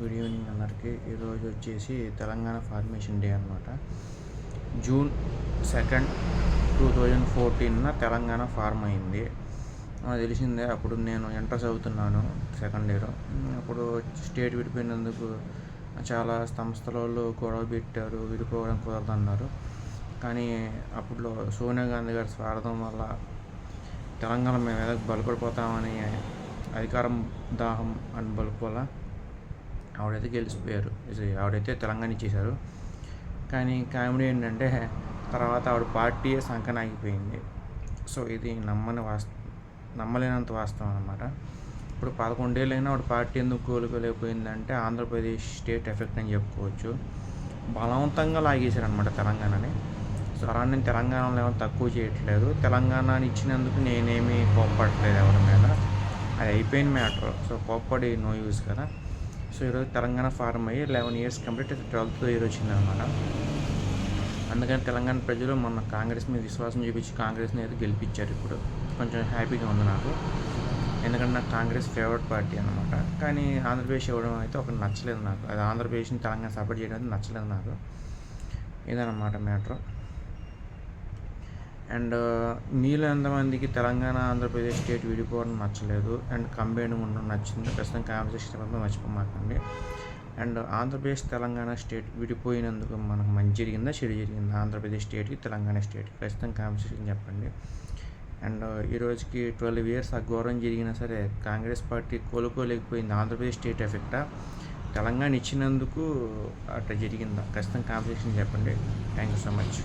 Good evening అందరికి. ఈరోజు వచ్చేసి తెలంగాణ ఫార్మేషన్ డే అనమాట. జూన్ 2, 2014 తెలంగాణ ఫార్మ్ అయింది. తెలిసిందే. అప్పుడు నేను ఇంటర్ చదువుతున్నాను, సెకండ్ ఇయర్. అప్పుడు స్టేట్ విడిపోయినందుకు చాలా సంస్థల వాళ్ళు గొడవ పెట్టారు, విడిపోవడం కుదరదన్నారు. కానీ అప్పుడు సోనియా గాంధీ గారి స్వార్థం వల్ల తెలంగాణ మేము ఏదో బలపడిపోతామని అధికారం దాహం అని బలుపు ఆవిడైతే గెలిచిపోయారు. ఆవిడైతే తెలంగాణ ఇచ్చేశారు. కానీ కామెడీ ఏంటంటే తర్వాత ఆవిడ పార్టీయే సంకనాగిపోయింది. సో ఇది నమ్మలేనంత వాస్తవం అన్నమాట. ఇప్పుడు 11 ఏళ్ళైనా ఆవిడ పార్టీ ఎందుకు కోలుకోలేకపోయిందంటే ఆంధ్రప్రదేశ్ స్టేట్ ఎఫెక్ట్ అని చెప్పుకోవచ్చు. బలవంతంగా లాగేశారనమాట తెలంగాణని. సో అలా నేను తెలంగాణలో ఏమైనా తక్కువ చేయట్లేదు. తెలంగాణని ఇచ్చినందుకు నేనేమీ కోప్పడట్లేదు ఎవరి మీద. అది అయిపోయిన మ్యాటర్. సో కోప్పడి నో యూజ్ కదా. సో ఈరోజు తెలంగాణ ఫార్మ్ అయ్యి 11 ఇయర్స్ కంప్లీట్ 12th ఇయర్ వచ్చిందనమాట. అందుకని తెలంగాణ ప్రజలు మొన్న కాంగ్రెస్ మీద విశ్వాసం చూపించి కాంగ్రెస్ని అయితే గెలిపించారు. ఇప్పుడు కొంచెం హ్యాపీగా ఉంది నాకు, ఎందుకంటే నాకు కాంగ్రెస్ ఫేవరెట్ పార్టీ అనమాట. కానీ ఆంధ్రప్రదేశ్ ఇవ్వడం అయితే ఒకటి నచ్చలేదు నాకు. అది ఆంధ్రప్రదేశ్ని తెలంగాణ సపోర్ట్ చేయడం అయితే నచ్చలేదు నాకు. ఇదన్నమాట మ్యాటర్. అండ్ మీలో ఎంతమందికి తెలంగాణ ఆంధ్రప్రదేశ్ స్టేట్ విడిపోవడం నచ్చలేదు అండ్ కంబైన్ ఉండడం నచ్చింది? ఖచ్చితంగా కాన్వర్సేషన్ చెప్పడం మర్చిపోమాకండి. అండ్ ఆంధ్రప్రదేశ్ తెలంగాణ స్టేట్ విడిపోయినందుకు మనకు మంచి జరిగిందా చెడు జరిగిందా? ఆంధ్రప్రదేశ్ స్టేట్కి తెలంగాణ స్టేట్కి ఖచ్చితంగా కాన్వర్సేషన్ చెప్పండి. అండ్ ఈరోజుకి 12 ఇయర్స్ ఆ ఘోరం జరిగినా సరే కాంగ్రెస్ పార్టీ కోలుకోలేకపోయింది. ఆంధ్రప్రదేశ్ స్టేట్ ఎఫెక్టా, తెలంగాణ ఇచ్చినందుకు అట్లా జరిగిందా? ఖచ్చితంగా కాన్వర్సేషన్ చెప్పండి. Thank you so much.